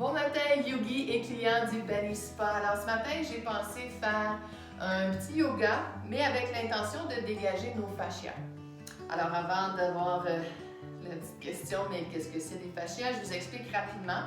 Bon matin, yogi et clients du Bali Spa. Alors ce matin, j'ai pensé faire un petit yoga, mais avec l'intention de dégager nos fascias. Alors avant d'avoir la petite question, mais qu'est-ce que c'est des fascias? Je vous explique rapidement.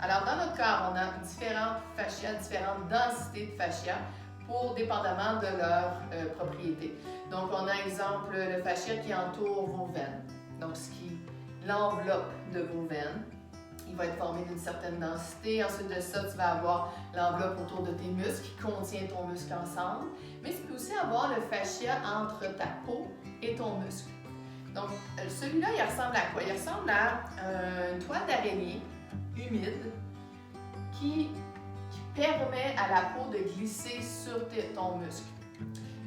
Alors dans notre corps, on a différentes fascias, différentes densités de fascias, dépendamment de leur propriété. Donc on a exemple le fascia qui entoure vos veines, donc ce qui l'enveloppe de vos veines. Il va être formé d'une certaine densité. Ensuite de ça, tu vas avoir l'enveloppe autour de tes muscles qui contient ton muscle ensemble. Mais tu peux aussi avoir le fascia entre ta peau et ton muscle. Donc, celui-là, il ressemble à quoi? Il ressemble à une toile d'araignée humide qui permet à la peau de glisser sur ton muscle.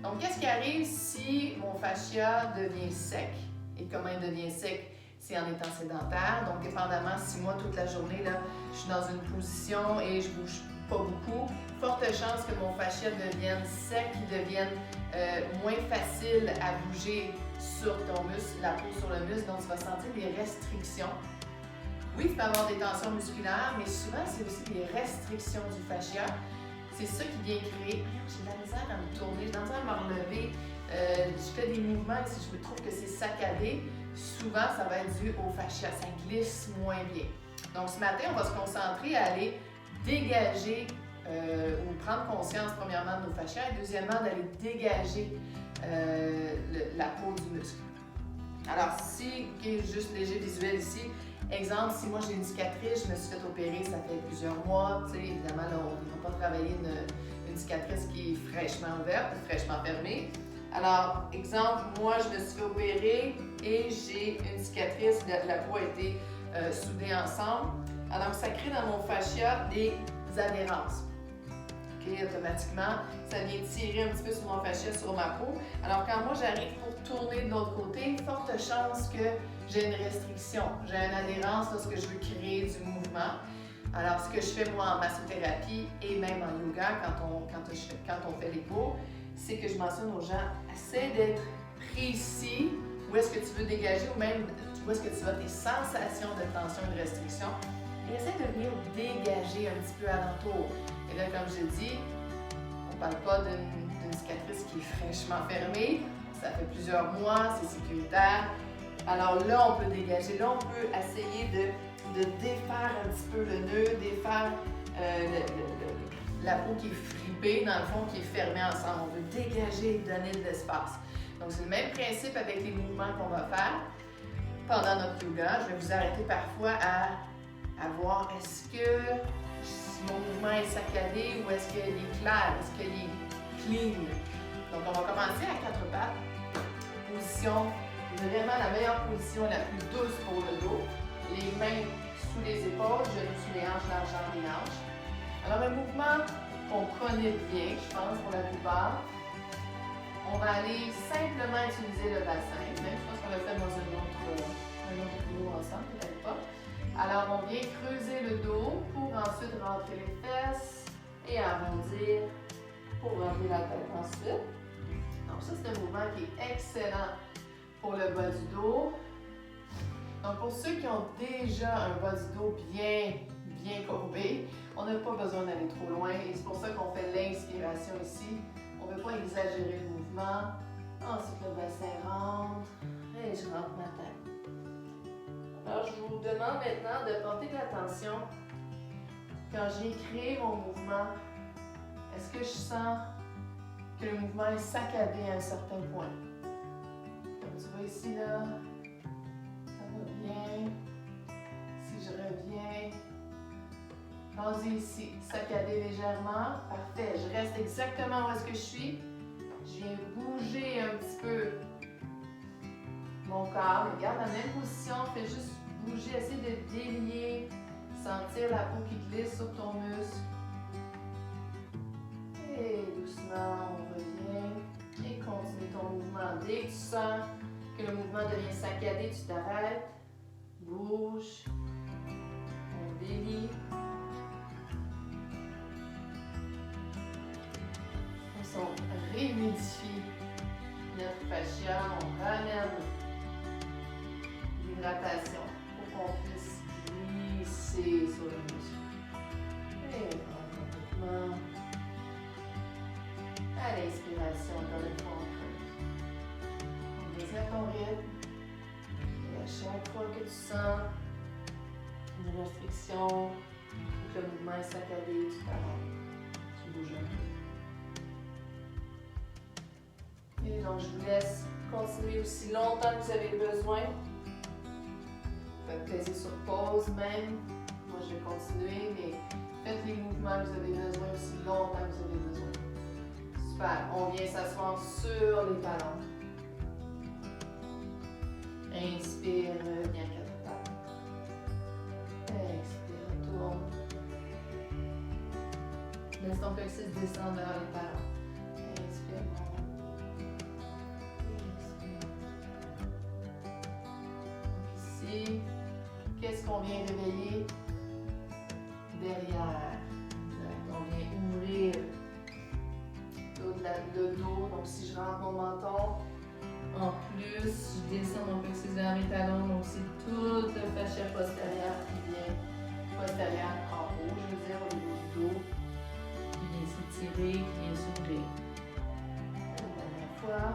Donc, qu'est-ce qui arrive si mon fascia devient sec? Et comment il devient sec? C'est en étant sédentaire. Donc, dépendamment, si moi, toute la journée, là, je suis dans une position et je bouge pas beaucoup, forte chance que mon fascia devienne sec, qu'il devienne moins facile à bouger sur ton muscle, la peau sur le muscle. Donc, tu vas sentir des restrictions. Oui, tu peux avoir des tensions musculaires, mais souvent, c'est aussi des restrictions du fascia. C'est ça qui vient créer. J'ai de la misère à me tourner, j'ai de la misère à me relever. Je fais des mouvements et si je me trouve que c'est saccadé, souvent ça va être dû au fascia, ça glisse moins bien. Donc ce matin, on va se concentrer à aller dégager ou prendre conscience premièrement de nos fascias et deuxièmement d'aller dégager la peau du muscle. Alors si, juste léger visuel ici, exemple, si moi j'ai une cicatrice, je me suis fait opérer, ça fait plusieurs mois, tu sais, évidemment là, on ne va pas travailler une cicatrice qui est fraîchement ouverte, fraîchement fermée. Alors, exemple, moi je me suis fait opérer et j'ai une cicatrice, la peau a été soudée ensemble. Alors, ça crée dans mon fascia des adhérences. OK, automatiquement, ça vient tirer un petit peu sur mon fascia, sur ma peau. Alors, quand moi j'arrive pour tourner de l'autre côté, forte chance que j'ai une restriction, j'ai une adhérence lorsque je veux créer du mouvement. Alors, ce que je fais moi en massothérapie et même en yoga, quand on fait les cours, c'est que je mentionne aux gens, essaie d'être précis où est-ce que tu veux dégager ou même où est-ce que tu as tes sensations de tension et de restriction. Et essaie de venir dégager un petit peu alentour. Et là, comme je dis, on ne parle pas d'une cicatrice qui est fraîchement fermée. Ça fait plusieurs mois, c'est sécuritaire. Alors là, on peut dégager. Là, on peut essayer de défaire un petit peu le nœud, défaire la peau qui est fripée, dans le fond, qui est fermée ensemble. On veut dégager, donner de l'espace. Donc, c'est le même principe avec les mouvements qu'on va faire pendant notre yoga. Je vais vous arrêter parfois à voir est-ce que mon mouvement est saccadé ou est-ce qu'il est clair, est-ce qu'il est clean. Donc, on va commencer à quatre pattes. Position, vraiment la meilleure position, la plus douce pour le dos. Les mains sous les épaules, genoux sous les hanches, largeur des hanches. Alors, un mouvement qu'on connaît bien, je pense, pour la plupart. On va aller simplement utiliser le bassin. Même, je pense qu'on l'a fait dans un autre vidéo ensemble, peut-être pas. Alors, on vient creuser le dos pour ensuite rentrer les fesses et arrondir pour rentrer la tête ensuite. Donc, ça, c'est un mouvement qui est excellent pour le bas du dos. Donc, pour ceux qui ont déjà un bas du dos bien courbé, on n'a pas besoin d'aller trop loin et c'est pour ça qu'on fait l'inspiration ici. On ne veut pas exagérer le mouvement. Ensuite, le bassin rentre et je rentre ma tête. Alors, je vous demande maintenant de porter de l'attention. Quand j'ai créé mon mouvement, est-ce que je sens que le mouvement est saccadé à un certain point? Comme tu vois ici, là, ça va bien. Si je reviens, vas-y ici, saccadé légèrement. Parfait, je reste exactement où est-ce que je suis. Je viens bouger un petit peu mon corps. Garde la même position, fais juste bouger, essaie de délier, sentir la peau qui glisse sur ton muscle. Et doucement, on revient et continue ton mouvement. Dès que tu sens que le mouvement devient saccadé, tu t'arrêtes, bouge, on délie. On réhumidifie notre fascia, on ramène l'hydratation pour qu'on puisse glisser sur le muscle. respiration, encore une fois, on creuse. On désire ton rythme. Et à chaque fois que tu sens une restriction, que le mouvement est saccadé, tu t'arrêtes. Tu bouges un peu. Et donc, je vous laisse continuer aussi longtemps que vous avez besoin. Faites plaisir sur pause même. Moi, je vais continuer, mais faites les mouvements que vous avez besoin aussi longtemps que vous avez besoin. Super. On vient s'asseoir sur les talons. Inspire, reviens à quatre pattes. Expire, retourne. Laisse ton coccyx descendre vers les talons. Inspire, monte. Expire. Donc ici, qu'est-ce qu'on vient réveiller? Derrière. Exact. On vient ouvrir le dos. Donc si je rentre mon menton, en plus, je descends mon coccyx vers mes talons. Donc c'est toute le fascia postérieur qui vient postérieur en haut, je veux dire au niveau du dos, qui vient s'étirer, qui vient s'ouvrir. La dernière fois.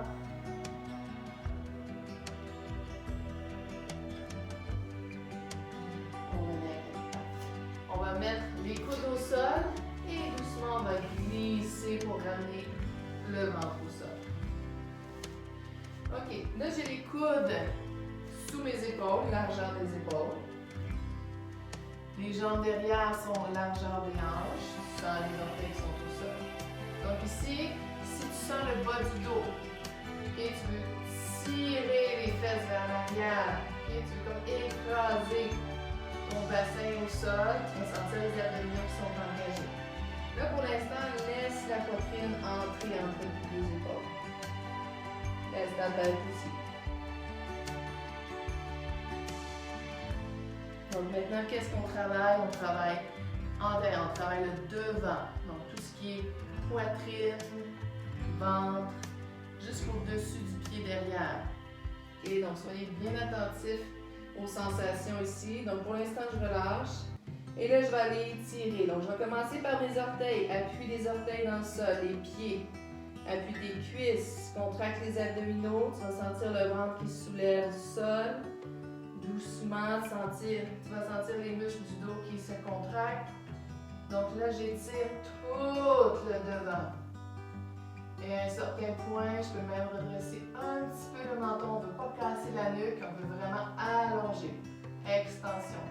On va mettre les coudes au sol et doucement on va glisser pour ramener le ventre au sol. Ok, là j'ai les coudes sous mes épaules, largeur des épaules. Les jambes derrière sont largeur des hanches, tu sens les orteils qui sont au sol. Donc ici, si tu sens le bas du dos et tu veux tirer les fesses vers l'arrière et tu veux comme écraser ton bassin au sol, tu vas sentir les abdominaux qui sont engagés. Là, pour l'instant, laisse la poitrine entrer entre les épaules. Laisse ta tête aussi. Donc maintenant, qu'est-ce qu'on travaille? On travaille en derrière, on travaille le devant. Donc tout ce qui est poitrine, ventre, jusqu'au-dessus du pied derrière. Et donc soyez bien attentifs aux sensations ici. Donc pour l'instant, je relâche. Et là, je vais aller étirer. Donc je vais commencer par mes orteils. Appui des orteils dans le sol, les pieds. Appui des cuisses. Contracte les abdominaux. Tu vas sentir le ventre qui se soulève du sol. Doucement, tu vas sentir les muscles du dos qui se contractent. Donc là, j'étire tout le devant. Et à un certain point, je peux même redresser un petit peu le menton. On ne veut pas casser la nuque, on veut vraiment allonger. Extension.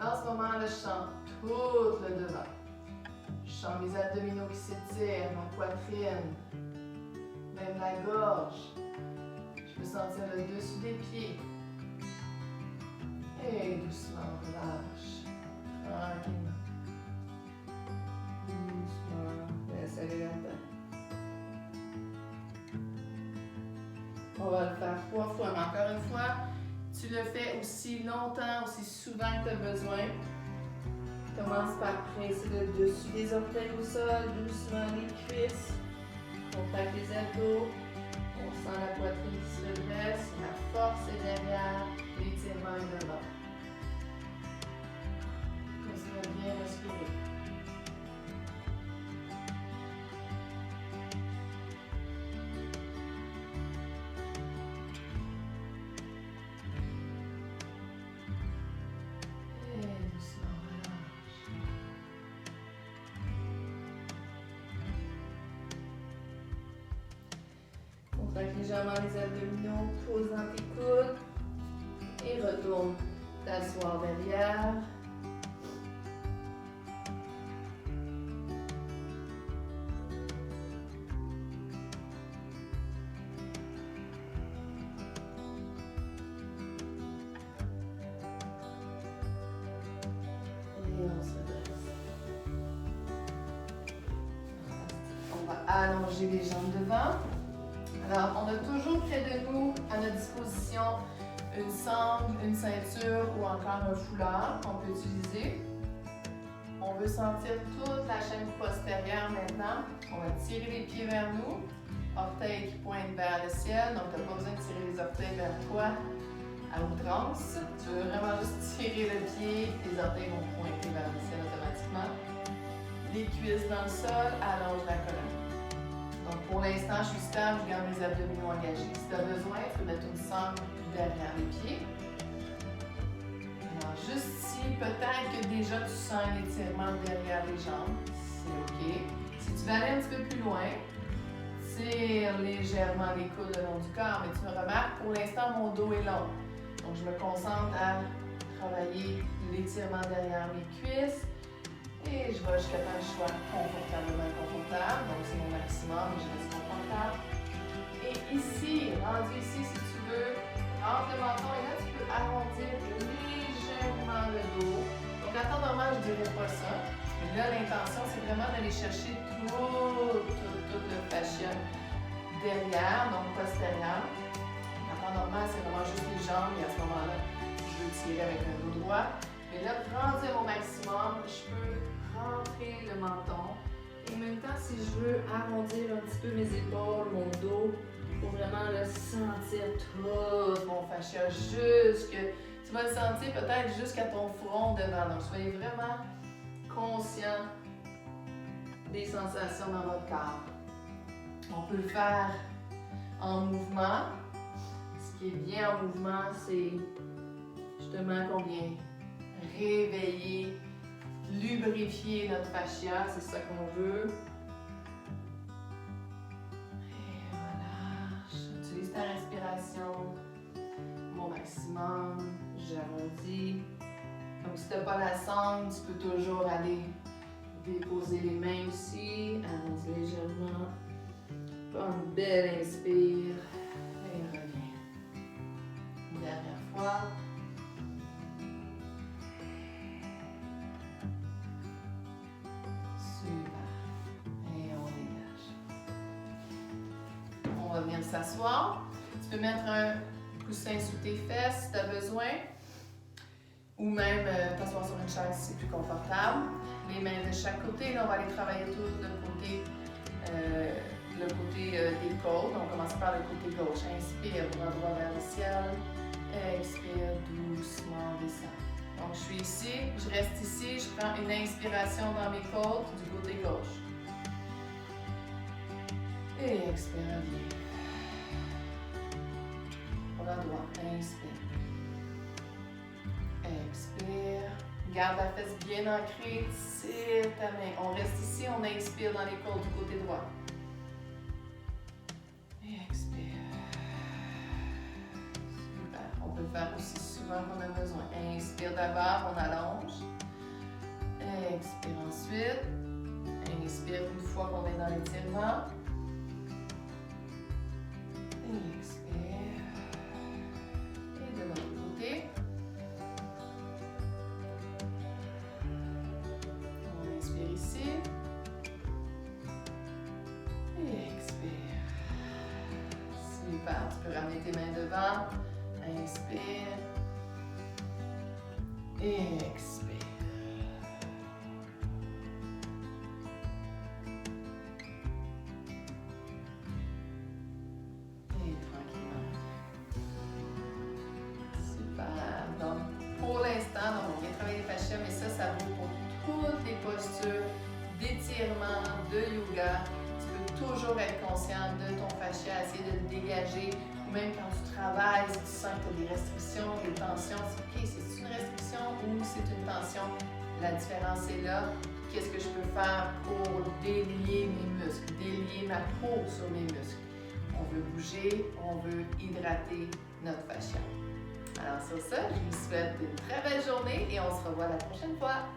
Dans ce moment-là, je sens tout le devant. Je sens mes abdominaux qui s'étirent, ma poitrine, même la gorge. Je peux sentir le dessus des pieds. Et doucement, on relâche. Tranquillement. Doucement. Laisse aller la tête. On va le faire 3 fois, mais encore une fois, tu le fais aussi longtemps, aussi souvent que tu as besoin. Commence par presser le dessus des orteils au sol, doucement les cuisses. Contracte les abdos. On sent la poitrine qui se redresse, la force est derrière, l'étirement est devant. Continue à bien respirer. Et doucement relâche. Contracte légèrement les abdominaux, pose dans tes coudes et retourne t'asseoir derrière. Et on se redresse. On va allonger les jambes devant. Alors, on a toujours près de nous, à notre disposition, une sangle, une ceinture ou encore un foulard qu'on peut utiliser. On veut sentir toute la chaîne postérieure maintenant. On va tirer les pieds vers nous, orteils qui pointent vers le ciel. Donc, tu n'as pas besoin de tirer les orteils vers toi à outrance. Tu veux vraiment juste tirer le pied, tes orteils vont pointer vers le ciel automatiquement. Les cuisses dans le sol, allonge la colonne. Donc pour l'instant, je suis stable, je garde mes abdominaux engagés. Si tu as besoin, tu peux mettre une sangle derrière les pieds. Alors juste si peut-être que déjà tu sens un étirement derrière les jambes, c'est OK. Si tu veux aller un petit peu plus loin, tire légèrement les coudes le long du corps, mais tu me remarques, pour l'instant, mon dos est long. Donc je me concentre à travailler l'étirement derrière mes cuisses. Et je vais jusqu'à temps que je sois confortablement confortable. Donc c'est mon maximum, mais je reste confortable. Et ici, rendu ici, si tu veux, entre le menton et là, tu peux arrondir légèrement le dos. Donc en temps normal, je ne dirais pas ça. Mais là, l'intention, c'est vraiment d'aller chercher tout le fascia derrière, donc postérieur. En temps normal, c'est vraiment juste les jambes et à ce moment-là, je veux tirer avec un dos droit. Mais là, rendu au maximum, je peux rentrer le menton. Et en même temps, si je veux arrondir un petit peu mes épaules, mon dos, pour vraiment le sentir tout mon fascia jusque... Tu vas le sentir peut-être jusqu'à ton front devant. Donc, soyez vraiment conscient des sensations dans votre corps. On peut le faire en mouvement. Ce qui est bien en mouvement, c'est justement qu'on vient réveiller, lubrifier notre fascia, c'est ça qu'on veut. Et voilà, j'utilise ta respiration au maximum, j'arrondis. Donc si tu n'as pas la sangle, tu peux toujours aller déposer les mains ici, arrondir légèrement. Prends une belle inspire et reviens. Une dernière fois. On va venir s'asseoir. Tu peux mettre un coussin sous tes fesses si tu as besoin. Ou même t'asseoir sur une chaise si c'est plus confortable. Les mains de chaque côté. Là, on va aller travailler tout le côté des côtes. On commence par le côté gauche. Inspire, bras droit vers le ciel. Expire, doucement, descend. Donc, je suis ici, je reste ici, je prends une inspiration dans mes côtes du côté gauche. Et expire, reviens. Bras droit, inspire. Expire. Garde la fesse bien ancrée, tire ta main. On reste ici, on inspire dans les côtes du côté droit. Et expire. Super. On peut le faire aussi souvent qu'on a besoin. Inspire d'abord, on allonge. Expire ensuite. Inspire une fois qu'on est dans l'étirement. Et expire. Et de l'autre côté. On inspire ici. Et expire. Super. Tu peux ramener tes mains devant. Inspire. Et expire. Et tranquillement. Super. Donc, pour l'instant, on vient travailler les fascias, mais ça vaut pour toutes les postures d'étirement, de yoga. Tu peux toujours être conscient de ton fascia, essayer de le dégager. Même quand tu travailles, si tu sens que tu as des restrictions, des tensions, c'est OK, c'est une restriction ou c'est une tension? La différence est là. Qu'est-ce que je peux faire pour délier mes muscles, délier ma peau sur mes muscles? On veut bouger, on veut hydrater notre fascia. Alors sur ça, je vous souhaite une très belle journée et on se revoit la prochaine fois.